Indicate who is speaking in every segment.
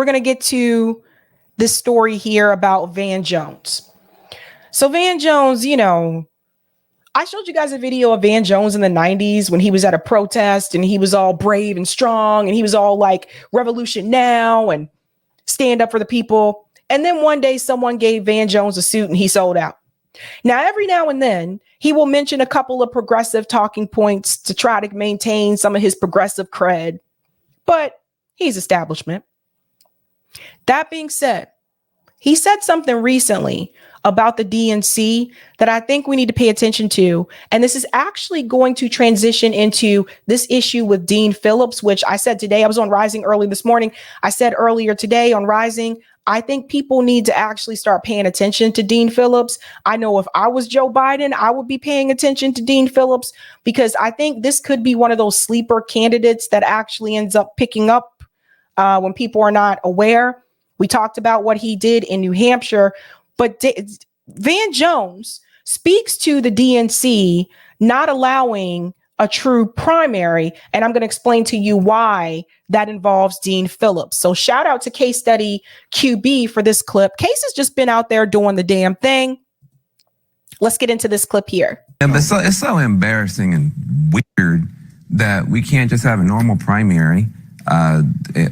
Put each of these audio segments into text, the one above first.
Speaker 1: we're going to get to this story here about Van Jones. So Van Jones, you know, I showed you guys a video of Van Jones in the 90s when he was at a protest and he was all brave and strong and he was all like revolution now and stand up for the people. And then one day someone gave Van Jones a suit and he sold out. Now, every now and then he will mention a couple of progressive talking points to try to maintain some of his progressive cred, but he's establishment. That being said, he said something recently about the DNC that I think we need to pay attention to. And this is actually going to transition into this issue with Dean Phillips, which I said today, I was on Rising early this morning. I said earlier today on Rising, I think people need to actually start paying attention to Dean Phillips. I know if I was Joe Biden, I would be paying attention to Dean Phillips because I think this could be one of those sleeper candidates that actually ends up picking up when people are not aware. We talked about what he did in New Hampshire, but Van Jones speaks to the DNC not allowing a true primary, and I'm going to explain to you why that involves Dean Phillips. So shout out to Case Study QB for this clip. Case has just been out there doing the damn thing. Let's get into this clip here.
Speaker 2: And it's so embarrassing and weird that we can't just have a normal primary.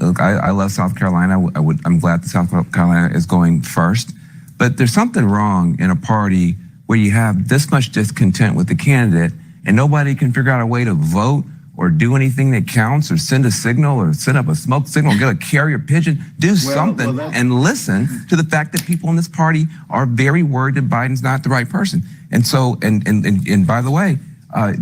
Speaker 2: Look, I love South Carolina. I'm glad that South Carolina is going first. But there's something wrong in a party where you have this much discontent with the candidate and nobody can figure out a way to vote or do anything that counts or send a signal or send up a smoke signal, get a carrier pigeon, do something and listen to the fact that people in this party are very worried that Biden's not the right person. And so, and by the way,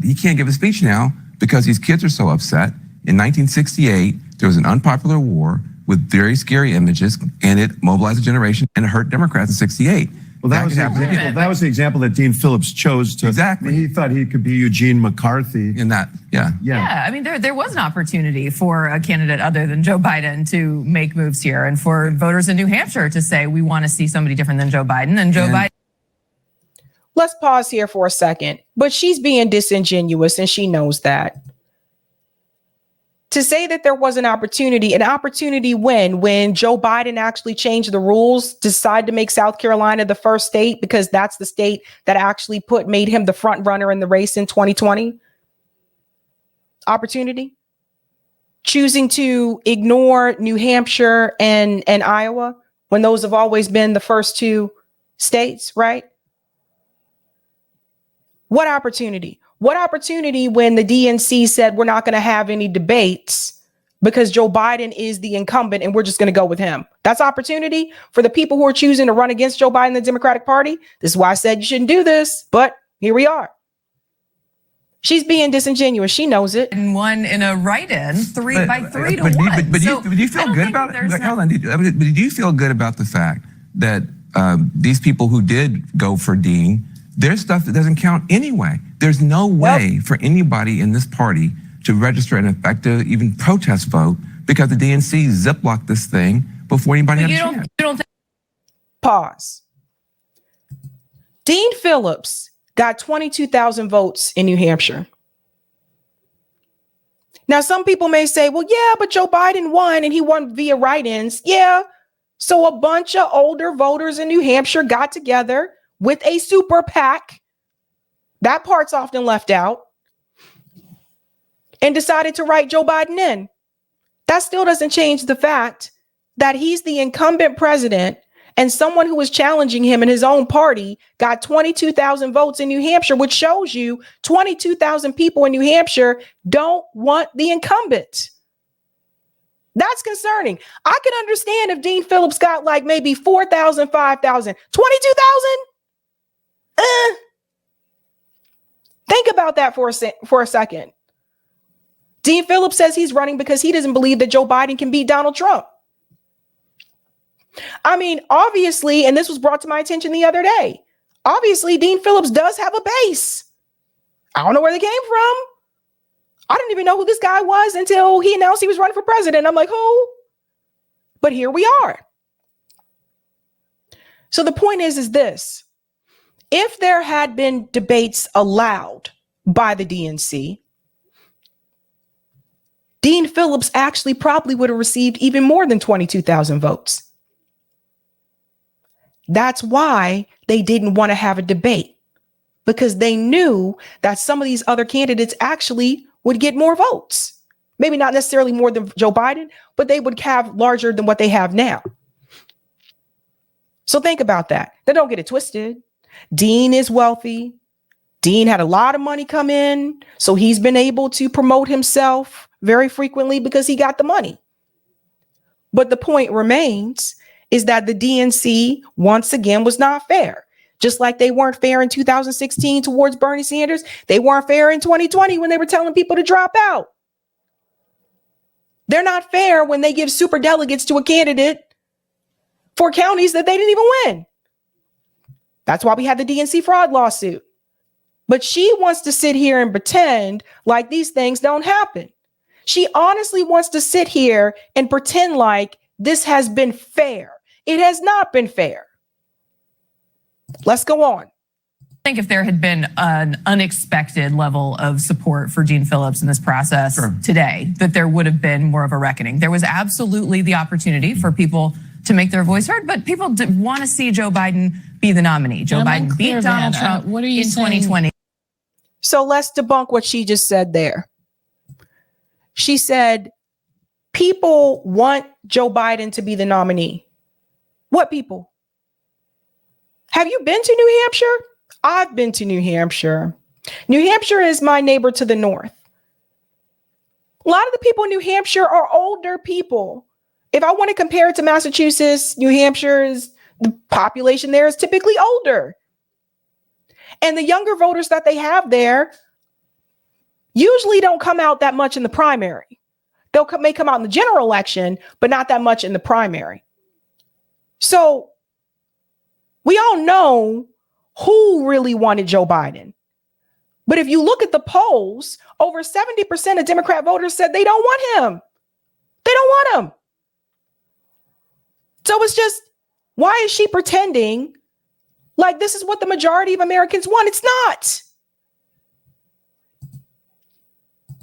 Speaker 2: he can't give a speech now because these kids are so upset. In 1968, there was an unpopular war with very scary images, and it mobilized a generation and hurt Democrats in 68.
Speaker 3: Well, that was the example that Dean Phillips chose to.
Speaker 2: Exactly.
Speaker 3: He thought he could be Eugene McCarthy.
Speaker 2: In that,
Speaker 4: Yeah, I mean, there was an opportunity for a candidate other than Joe Biden to make moves here, and for voters in New Hampshire to say, we want to see somebody different than Joe Biden, and Joe Biden.
Speaker 1: Let's pause here for a second, but she's being disingenuous, and she knows that. To say that there was an opportunity when Joe Biden actually changed the rules, decided to make South Carolina the first state because that's the state that actually made him the front runner in the race in 2020. Opportunity. Choosing to ignore New Hampshire and Iowa when those have always been the first two states, right? What opportunity? What opportunity when the DNC said we're not going to have any debates because Joe Biden is the incumbent and we're just going to go with him? That's opportunity for the people who are choosing to run against Joe Biden, the Democratic Party. This is why I said you shouldn't do this, but here we are. She's being disingenuous. She knows it.
Speaker 4: And won in a write-in by 3 to 1.
Speaker 2: But do you feel good about it? Hold on. Do you feel good about the fact that these people who did go for Dean, there's stuff that doesn't count anyway? There's no way for anybody in this party to register an effective, even protest vote because the DNC ziplocked this thing before anybody had a chance.
Speaker 1: Pause. Dean Phillips got 22,000 votes in New Hampshire. Now, some people may say, well, yeah, but Joe Biden won and he won via write-ins. Yeah. So a bunch of older voters in New Hampshire got together with a super PAC. That part's often left out. And decided to write Joe Biden in. That still doesn't change the fact that he's the incumbent president and someone who was challenging him in his own party got 22,000 votes in New Hampshire, which shows you 22,000 people in New Hampshire don't want the incumbent. That's concerning. I can understand if Dean Phillips got like maybe 4,000, 5,000, 22,000. Think about that for a second. Dean Phillips says he's running because he doesn't believe that Joe Biden can beat Donald Trump. I mean, obviously, and this was brought to my attention the other day, obviously Dean Phillips does have a base. I don't know where they came from. I didn't even know who this guy was until he announced he was running for president. I'm like, who? But here we are. So the point is this. If there had been debates allowed by the DNC, Dean Phillips actually probably would have received even more than 22,000 votes. That's why they didn't want to have a debate, because they knew that some of these other candidates actually would get more votes. Maybe not necessarily more than Joe Biden, but they would have larger than what they have now. So think about that. Now, don't get it twisted. Dean is wealthy. Dean had a lot of money come in, so he's been able to promote himself very frequently because he got the money. But the point remains is that the DNC, once again, was not fair. Just like they weren't fair in 2016 towards Bernie Sanders, they weren't fair in 2020 when they were telling people to drop out. They're not fair when they give super delegates to a candidate for counties that they didn't even win. That's why we had the DNC fraud lawsuit. But she wants to sit here and pretend like these things don't happen. She honestly wants to sit here and pretend like this has been fair. It has not been fair. Let's go on.
Speaker 4: I think if there had been an unexpected level of support for Dean Phillips in this process today, that there would have been more of a reckoning. There was absolutely the opportunity for people to make their voice heard, but people want to see Joe Biden be the nominee. Joe Biden beat Donald Trump in 2020.
Speaker 1: So let's debunk what she just said there. She said, people want Joe Biden to be the nominee. What people? Have you been to New Hampshire? I've been to New Hampshire. New Hampshire is my neighbor to the north. A lot of the people in New Hampshire are older people. If I want to compare it to Massachusetts, New Hampshire's the population there is typically older. And the younger voters that they have there usually don't come out that much in the primary. May come out in the general election, but not that much in the primary. So we all know who really wanted Joe Biden. But if you look at the polls, over 70% of Democrat voters said they don't want him. They don't want him. So it's just, why is she pretending like this is what the majority of Americans want? It's not.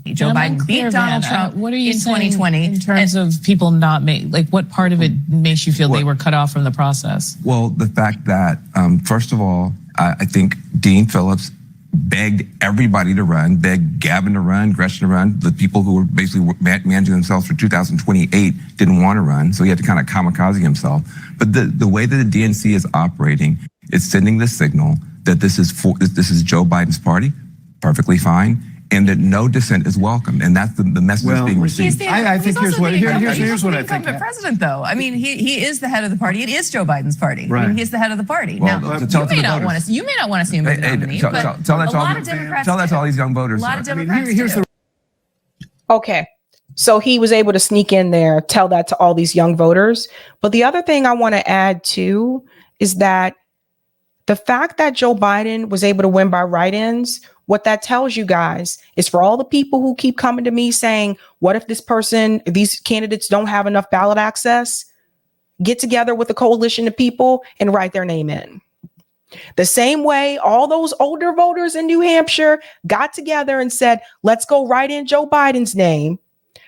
Speaker 4: Joe Biden beat Donald Trump
Speaker 5: what are you
Speaker 4: in
Speaker 5: saying
Speaker 4: 2020
Speaker 5: in terms of people not like what part of it makes you feel they were cut off from the process?
Speaker 2: Well, the fact that, first of all, I think Dean Phillips begged everybody to run, begged Gavin to run, Gretchen to run. The people who were basically managing themselves for 2028 didn't want to run, so he had to kind of kamikaze himself. But the way that the DNC is operating, it's sending the signal that this is Joe Biden's party, perfectly fine, and that no dissent is welcome, and that's the message that's being received.
Speaker 3: I think here's what I think.
Speaker 4: The president, though, I mean, he is the head of the party. It is Joe Biden's party.
Speaker 3: Right.
Speaker 4: I mean, he's the head of the party.
Speaker 2: Well,
Speaker 4: now,
Speaker 2: tell
Speaker 4: you may not want to see him as the nominee, but
Speaker 2: tell that
Speaker 4: a lot of Democrats.
Speaker 2: Tell that to all these young voters.
Speaker 4: A lot of Democrats do.
Speaker 1: Okay. So he was able to sneak in there, tell that to all these young voters. But the other thing I want to add too is that the fact that Joe Biden was able to win by write-ins, what that tells you guys is for all the people who keep coming to me saying, what if these candidates don't have enough ballot access? Get together with a coalition of people and write their name in. The same way all those older voters in New Hampshire got together and said, let's go write in Joe Biden's name.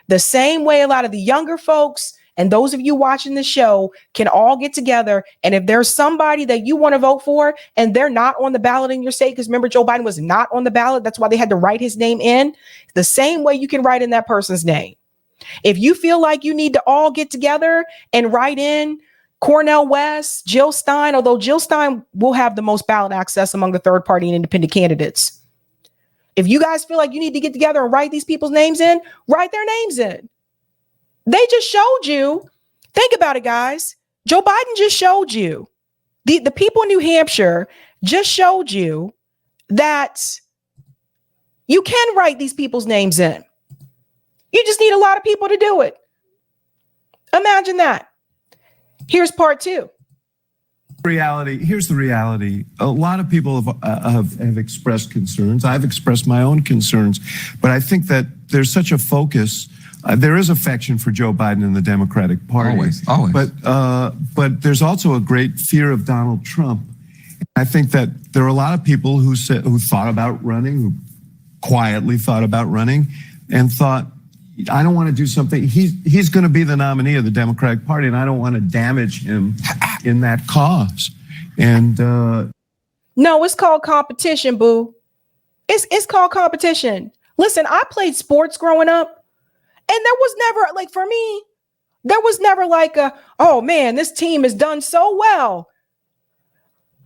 Speaker 1: The same way a lot of the younger folks and those of you watching the show can all get together. And if there's somebody that you want to vote for and they're not on the ballot in your state, because remember, Joe Biden was not on the ballot. That's why they had to write his name in. The same way you can write in that person's name. If you feel like you need to all get together and write in Cornel West, Jill Stein, although Jill Stein will have the most ballot access among the third party and independent candidates. If you guys feel like you need to get together and write these people's names in, write their names in. They just showed you. Think about it, guys. Joe Biden just showed you. The people in New Hampshire just showed you that you can write these people's names in. You just need a lot of people to do it. Imagine that. Here's part two.
Speaker 3: Here's the reality. A lot of people have expressed concerns. I've expressed my own concerns, but I think that there's such a focus. There is affection for Joe Biden and the Democratic Party.
Speaker 2: Always.
Speaker 3: But there's also a great fear of Donald Trump. I think that there are a lot of people who thought about running, who quietly thought about running, and thought, I don't want to do something. He's going to be the nominee of the Democratic Party, and I don't want to damage him in that cause. And
Speaker 1: no, it's called competition, boo. It's called competition. Listen, I played sports growing up, and there was never, like, for me, there was never like oh man, this team has done so well,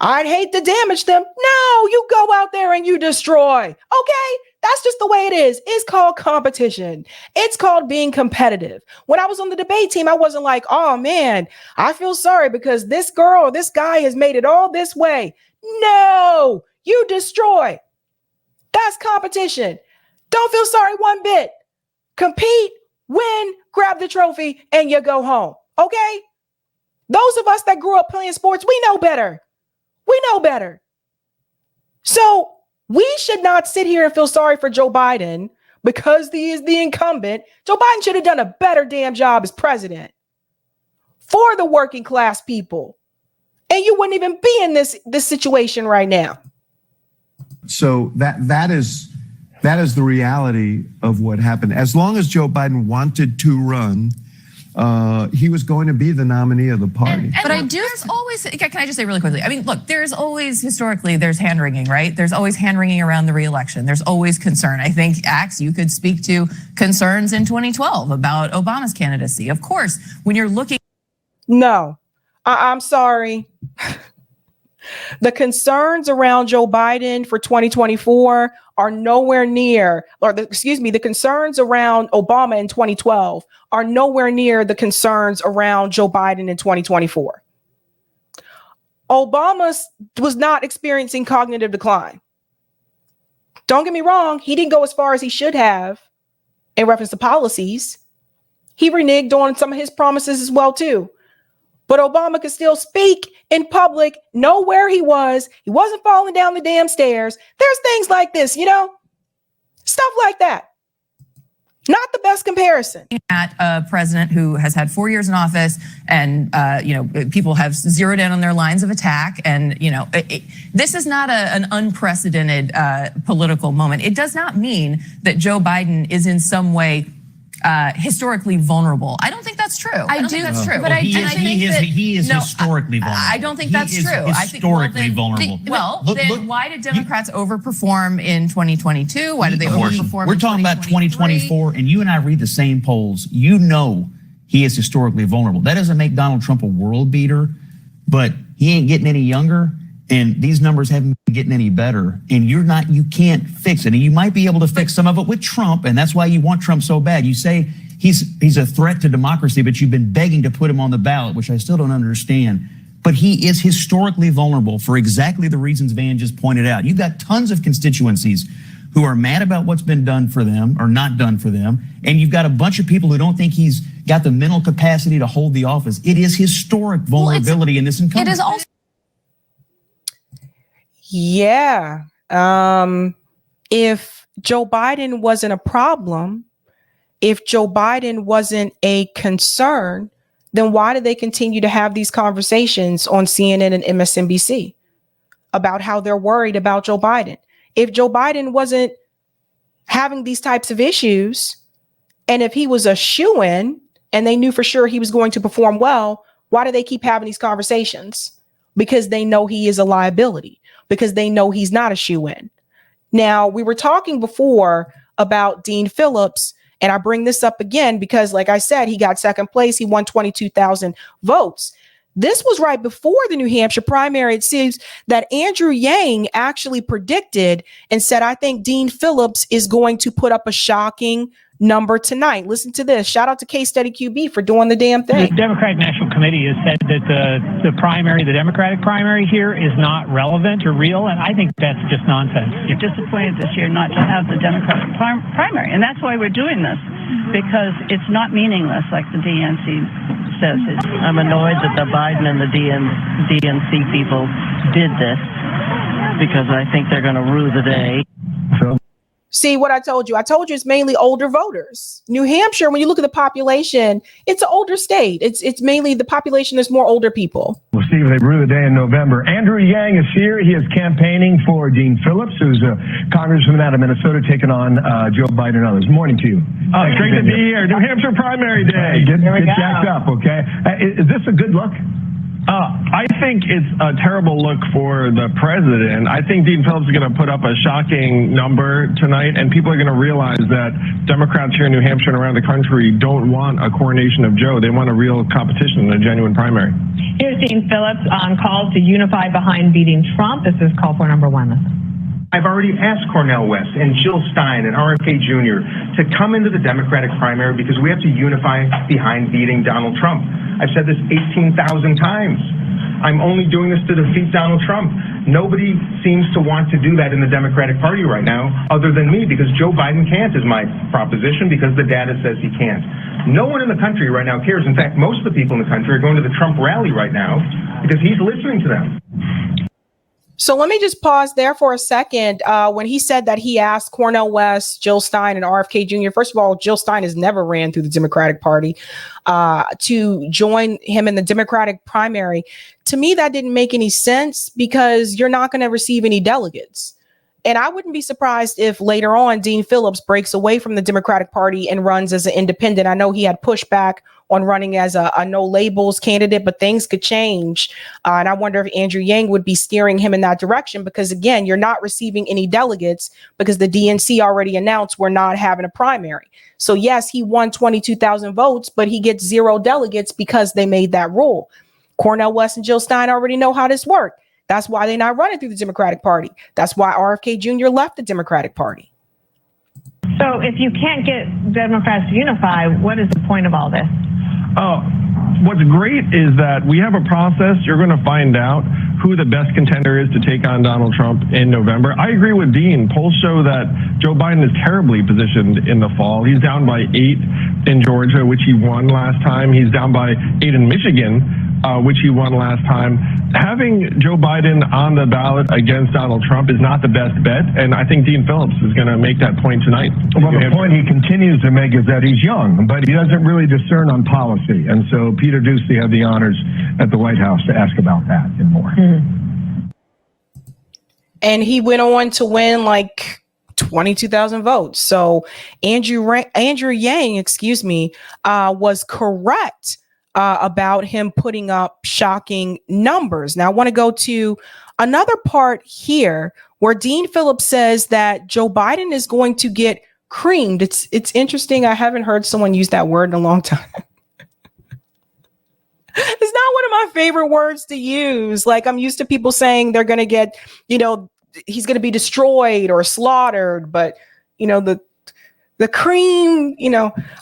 Speaker 1: I'd hate to damage them. No, you go out there and you destroy. Okay, that's just the way it is. It's called competition. It's called being competitive. When I was on the debate team, I wasn't like, oh man, I feel sorry because this girl or this guy has made it all this way. No, you destroy. That's competition. Don't feel sorry one bit. Compete, win, grab the trophy, and you go home. Okay? Those of us that grew up playing sports, we know better. We know better. So we should not sit here and feel sorry for Joe Biden because he is the incumbent. Joe Biden should have done a better damn job as president for the working class people. And you wouldn't even be in this situation right now.
Speaker 3: so that is the reality of what happened. As long as Joe Biden wanted to run, he was going to be the nominee of the party.
Speaker 4: But I do. There's always, can I just say really quickly? I mean, look, there's always, historically, there's hand wringing, right? There's always hand wringing around the reelection. There's always concern. I think, Axe, you could speak to concerns in 2012 about Obama's candidacy. Of course, when you're looking.
Speaker 1: No, I'm sorry. The concerns around Joe Biden for 2024 are nowhere near, the concerns around Obama in 2012 are nowhere near the concerns around Joe Biden in 2024. Obama was not experiencing cognitive decline. Don't get me wrong, he didn't go as far as he should have in reference to policies. He reneged on some of his promises as well, too. But Obama could still speak in public, know where he was. He wasn't falling down the damn stairs. There's things like this, stuff like that. Not the best comparison.
Speaker 4: At a president who has had 4 years in office and, people have zeroed in on their lines of attack. And, this is not an unprecedented political moment. It does not mean that Joe Biden is in some way historically vulnerable. I don't think that's true. I don't think that's true.
Speaker 6: But he is historically vulnerable.
Speaker 4: I don't think that's true.
Speaker 6: Historically vulnerable.
Speaker 4: Then why did Democrats overperform in 2022? Why did they overperform?
Speaker 6: We're talking about 2024, and you and I read the same polls. You know he is historically vulnerable. That doesn't make Donald Trump a world beater, but he ain't getting any younger. And these numbers haven't been getting any better. And you can't fix it. And you might be able to fix some of it with Trump. And that's why you want Trump so bad. You say he's a threat to democracy, but you've been begging to put him on the ballot, which I still don't understand. But he is historically vulnerable for exactly the reasons Van just pointed out. You've got tons of constituencies who are mad about what's been done for them or not done for them. And you've got a bunch of people who don't think he's got the mental capacity to hold the office. It is historic vulnerability in this incumbent.
Speaker 4: It is also.
Speaker 1: Yeah. If Joe Biden wasn't a problem, if Joe Biden wasn't a concern, then why do they continue to have these conversations on CNN and MSNBC about how they're worried about Joe Biden? If Joe Biden wasn't having these types of issues, and if he was a shoo-in and they knew for sure he was going to perform well, why do they keep having these conversations? Because they know he is a liability. Because they know he's not a shoo-in. Now, we were talking before about Dean Phillips, and I bring this up again because, like I said, he got second place. He won 22,000 votes. This was right before the New Hampshire primary. It seems that Andrew Yang actually predicted and said, I think Dean Phillips is going to put up a shocking number tonight. Listen to this. Shout out to Case Study QB for doing the damn thing.
Speaker 7: The Democratic National Committee has said that the Democratic primary here is not relevant or real, and I think that's just nonsense.
Speaker 8: You're disappointed this year not to have the Democratic primary, and that's why we're doing this, because it's not meaningless like the DNC says.
Speaker 9: I'm annoyed that the Biden and the DNC people did this because I think they're going to rue the day.
Speaker 1: See what I told you? I told you it's mainly older voters. New Hampshire, when you look at the population, it's an older state. It's mainly the population is more older people.
Speaker 10: We'll see if they rue the day in November. Andrew Yang is here. He is campaigning for Dean Phillips, who's a congressman out of Minnesota, taking on Joe Biden and others. Morning to you. Great to be here. New Hampshire primary day. Get jacked up, okay? Is this a good look?
Speaker 11: I think it's a terrible look for the president. I think Dean Phillips is going to put up a shocking number tonight, and people are going to realize that Democrats here in New Hampshire and around the country don't want a coronation of Joe. They want a real competition and a genuine primary.
Speaker 12: Here's Dean Phillips on calls to unify behind beating Trump. This is call for number one.
Speaker 13: I've already asked Cornel West and Jill Stein and RFK Jr. to come into the Democratic primary because we have to unify behind beating Donald Trump. I've said this 18,000 times. I'm only doing this to defeat Donald Trump. Nobody seems to want to do that in the Democratic Party right now, other than me, because Joe Biden can't, is my proposition, because the data says he can't. No one in the country right now cares. In fact, most of the people in the country are going to the Trump rally right now because he's listening to them.
Speaker 1: So let me just pause there for a second. When he said that he asked Cornel West, Jill Stein, and RFK Jr., first of all, Jill Stein has never ran through the Democratic Party to join him in the Democratic primary. To me, that didn't make any sense because you're not going to receive any delegates. And I wouldn't be surprised if later on Dean Phillips breaks away from the Democratic Party and runs as an independent. I know he had pushback on running as a no labels candidate, but things could change. And I wonder if Andrew Yang would be steering him in that direction, because again, you're not receiving any delegates because the DNC already announced we're not having a primary. So yes, he won 22,000 votes, but he gets 0 delegates because they made that rule. Cornel West and Jill Stein already know how this works. That's why they're not running through the Democratic Party. That's why RFK Jr. left the Democratic Party.
Speaker 12: So if you can't get Democrats to unify, what is the point of all this?
Speaker 11: What's great is that we have a process. You're going to find out who the best contender is to take on Donald Trump in November. I agree with Dean. Polls show that Joe Biden is terribly positioned in the fall. He's down by 8 in Georgia, which he won last time. He's down by 8 in Michigan, which he won last time. Having Joe Biden on the ballot against Donald Trump is not the best bet, and I think Dean Phillips is going to make that point tonight.
Speaker 10: Well, the point he continues to make is that he's young, but he doesn't really discern on policy. And so Peter Ducey had the honors at the White House to ask about that and more.
Speaker 1: And he went on to win like 22,000 votes. So Andrew Yang, was correct about him putting up shocking numbers. Now I want to go to another part here where Dean Phillips says that Joe Biden is going to get creamed. It's interesting. I haven't heard someone use that word in a long time. It's not one of my favorite words to use. Like, I'm used to people saying they're going to get, he's going to be destroyed or slaughtered. But, the cream,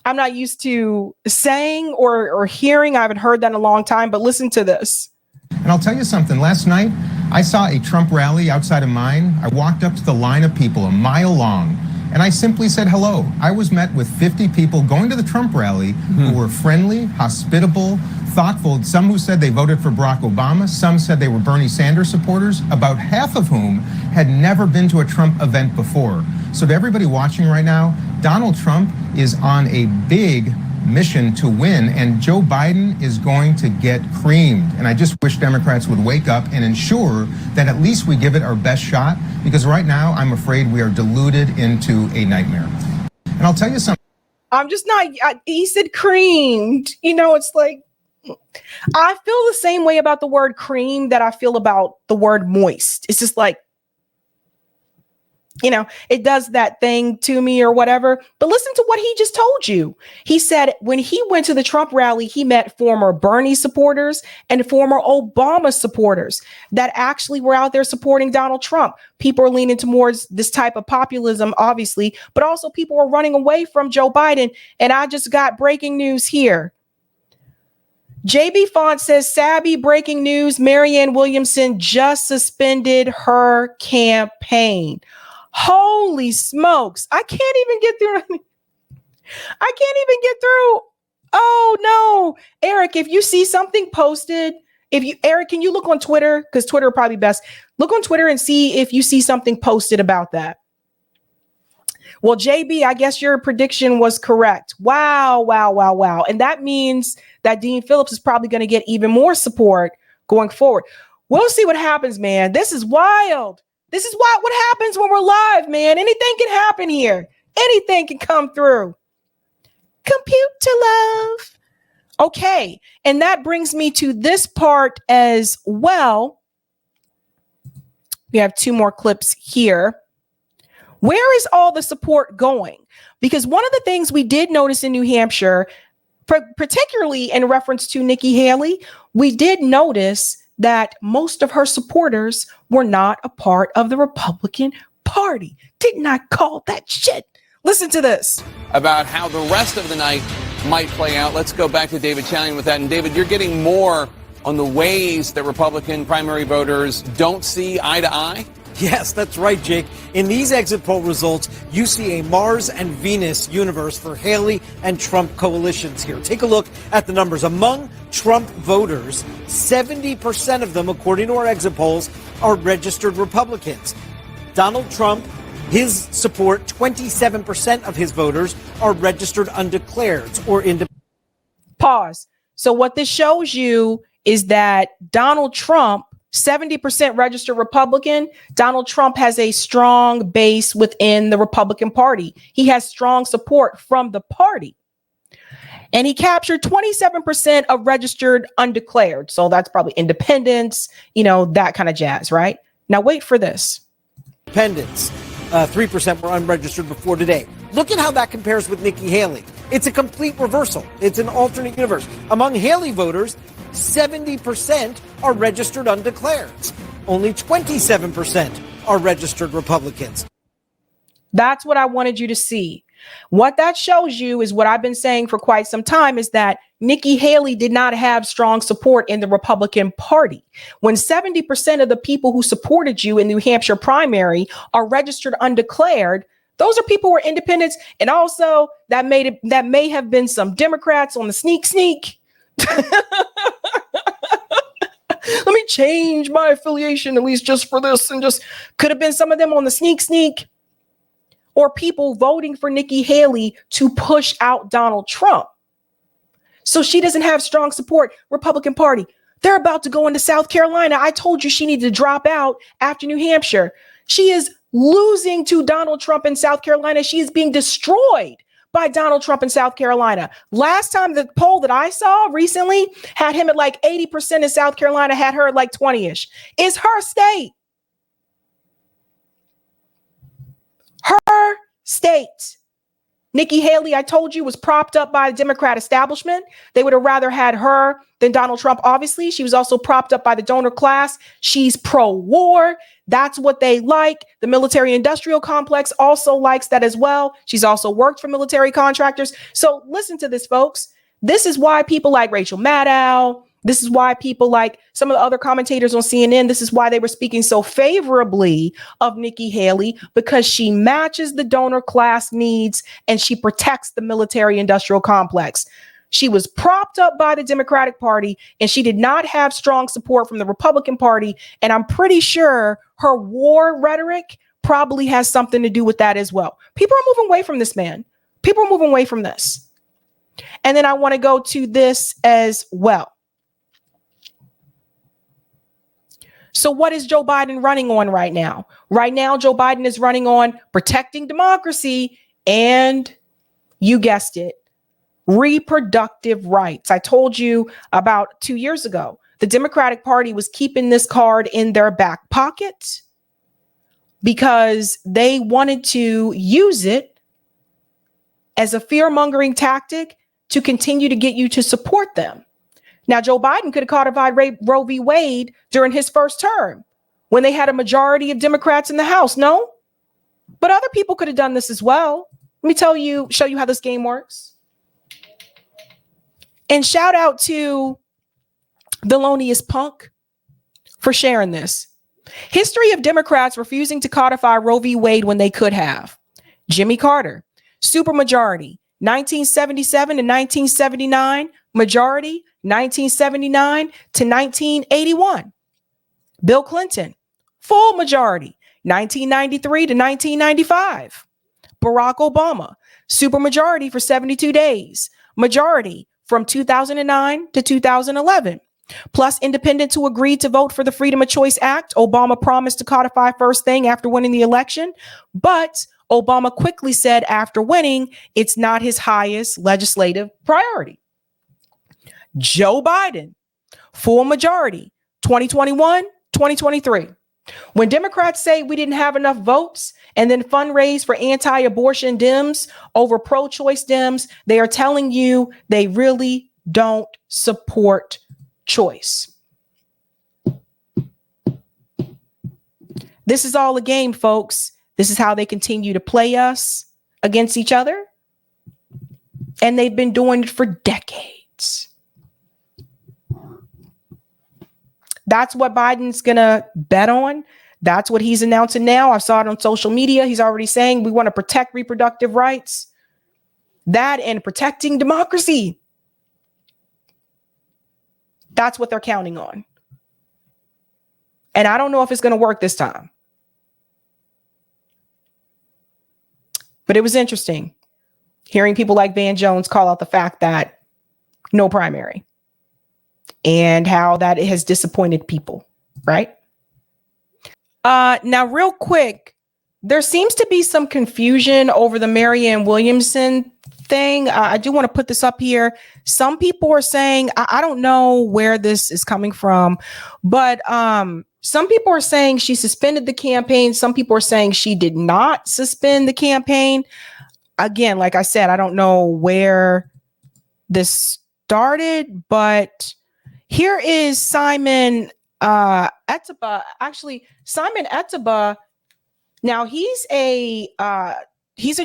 Speaker 1: I'm not used to saying or hearing. I haven't heard that in a long time. But listen to this.
Speaker 14: And I'll tell you something. Last night, I saw a Trump rally outside of mine. I walked up to the line of people a mile long, and I simply said hello. I was met with 50 people going to the Trump rally who were friendly, hospitable, thoughtful. Some who said they voted for Barack Obama. Some said they were Bernie Sanders supporters, about half of whom had never been to a Trump event before. So to everybody watching right now, Donald Trump is on a big mission to win, and Joe Biden is going to get creamed. And I just wish Democrats would wake up and ensure that at least we give it our best shot, because right now I'm afraid we are deluded into a nightmare. And I'll tell you something.
Speaker 1: I'm just not, he said creamed. It's like, I feel the same way about the word cream that I feel about the word moist. It's just like, it does that thing to me or whatever. But listen to what he just told you. He said when he went to the Trump rally, he met former Bernie supporters and former Obama supporters that actually were out there supporting Donald Trump. People are leaning towards this type of populism, obviously, but also people are running away from Joe Biden. And I just got breaking news here. JB Font says, Sabby, breaking news, Marianne Williamson just suspended her campaign. Holy smokes. I can't even get through. Oh no. Eric, if you see something posted, Eric, can you look on Twitter? Because Twitter are probably best. Look on Twitter and see if you see something posted about that. Well, JB, I guess your prediction was correct. Wow, wow, wow, wow. And that means that Dean Phillips is probably going to get even more support going forward. We'll see what happens, man. This is wild. This is what happens when we're live, man. Anything can happen here. Anything can come through. Compute to love. Okay. And that brings me to this part as well. We have 2 more clips here. Where is all the support going? Because one of the things we did notice in New Hampshire, particularly in reference to Nikki Haley, we did notice that most of her supporters were not a part of the Republican Party. Did not call that shit. Listen to this.
Speaker 15: About how the rest of the night might play out. Let's go back to David Chalian with that. And David, you're getting more on the ways that Republican primary voters don't see eye to eye?
Speaker 16: Yes, that's right, Jake. In these exit poll results, you see a Mars and Venus universe for Haley and Trump coalitions here. Take a look at the numbers. Among Trump voters, 70% of them, according to our exit polls, are registered Republicans. Donald Trump, his support, 27% of his voters are registered undeclareds or independent.
Speaker 1: Pause. So what this shows you is that Donald Trump, 70% registered Republican. Donald Trump has a strong base within the Republican Party. He has strong support from the party. And he captured 27% of registered undeclared. So that's probably independents, that kind of jazz, right? Now wait for this.
Speaker 16: Independents. 3% were unregistered before today. Look at how that compares with Nikki Haley. It's a complete reversal. It's an alternate universe. Among Haley voters, 70% are registered undeclareds. Only 27% are registered Republicans.
Speaker 1: That's what I wanted you to see. What that shows you is what I've been saying for quite some time, is that Nikki Haley did not have strong support in the Republican Party. When 70% of the people who supported you in New Hampshire primary are registered undeclared, those are people who are independents. And also that may have been some Democrats on the sneak. Let me change my affiliation, at least just for this, and just could have been some of them on the sneak, or people voting for Nikki Haley to push out Donald Trump. So she doesn't have strong support. Republican Party, they're about to go into South Carolina. I told you she needed to drop out after New Hampshire. She is losing to Donald Trump in South Carolina. She is being destroyed by Donald Trump in South Carolina. Last time the poll that I saw recently had him at like 80% in South Carolina, had her at like 20-ish. It's her state. Her state. Nikki Haley, I told you, was propped up by the Democrat establishment. They would have rather had her than Donald Trump. Obviously, she was also propped up by the donor class. She's pro-war. That's what they like. The military industrial complex also likes that as well. She's also worked for military contractors. So listen to this, folks. This is why people like Rachel Maddow, this is why people like some of the other commentators on CNN, this is why they were speaking so favorably of Nikki Haley, because she matches the donor class needs and she protects the military industrial complex. She was propped up by the Democratic Party and she did not have strong support from the Republican Party. And I'm pretty sure her war rhetoric probably has something to do with that as well. People are moving away from this, man. People are moving away from this. And then I want to go to this as well. So what is Joe Biden running on right now? Right now, Joe Biden is running on protecting democracy and, you guessed it, reproductive rights. I told you about 2 years ago, the Democratic Party was keeping this card in their back pocket because they wanted to use it as a fear-mongering tactic to continue to get you to support them. Now, Joe Biden could have codified Roe v. Wade during his first term when they had a majority of Democrats in the House. No, but other people could have done this as well. Let me show you how this game works. And shout out to the loneliest punk for sharing this. History of Democrats refusing to codify Roe v. Wade when they could have. Jimmy Carter, supermajority, 1977 to 1979, majority, 1979 to 1981. Bill Clinton, full majority, 1993 to 1995. Barack Obama. Supermajority for 72 days. Majority from 2009 to 2011. Plus independents who agreed to vote for the Freedom of Choice Act. Obama promised to codify first thing after winning the election, but Obama quickly said after winning, it's not his highest legislative priority. Joe Biden, full majority, 2021, 2023. When Democrats say we didn't have enough votes and then fundraise for anti-abortion Dems over pro-choice Dems, they are telling you they really don't support choice. This is all a game, folks. This is how they continue to play us against each other. And they've been doing it for decades. That's what Biden's going to bet on. That's what he's announcing now. I saw it on social media. He's already saying we want to protect reproductive rights. That and protecting democracy. That's what they're counting on. And I don't know if it's going to work this time. But it was interesting hearing people like Van Jones call out the fact that no primary and how that it has disappointed people, right? Now, real quick, there seems to be some confusion over the Marianne Williamson thing. I do want to put this up here. Some people are saying, I don't know where this is coming from, but some people are saying she suspended the campaign. Some people are saying she did not suspend the campaign. Again, like I said, I don't know where this started, but here is Simon Etaba. Actually, Simon Etaba. Now he's a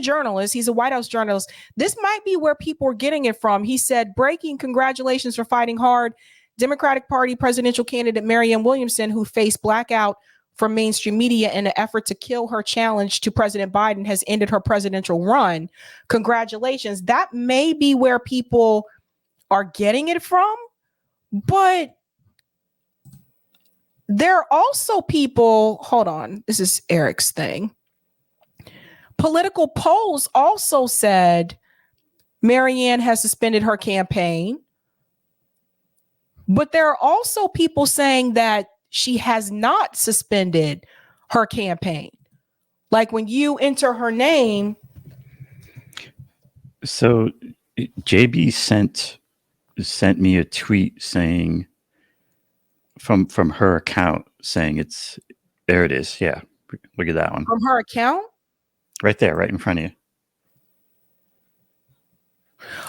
Speaker 1: journalist. He's a White House journalist. This might be where people are getting it from. He said, breaking, congratulations for fighting hard. Democratic Party presidential candidate Marianne Williamson, who faced blackout from mainstream media in an effort to kill her challenge to President Biden, has ended her presidential run. Congratulations. That may be where people are getting it from, but there are also people, hold on, this is Eric's thing. Political polls also said Marianne has suspended her campaign. But there are also people saying that she has not suspended her campaign. Like when you enter her name.
Speaker 17: So JB sent me a tweet saying from her account saying it's there it is. Yeah. Look at that one.
Speaker 1: From her account?
Speaker 17: Right there, right in front of you.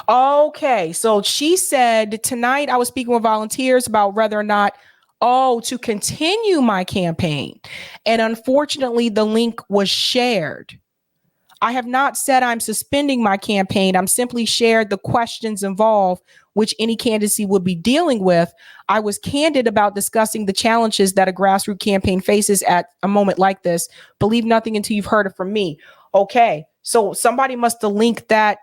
Speaker 1: Okay, so she said tonight I was speaking with volunteers about whether or not, to continue my campaign. And unfortunately, the link was shared. I have not said I'm suspending my campaign. I'm simply shared the questions involved, which any candidacy would be dealing with. I was candid about discussing the challenges that a grassroots campaign faces at a moment like this. Believe nothing until you've heard it from me. Okay, so somebody must have linked that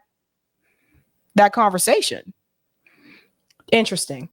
Speaker 1: conversation. Interesting.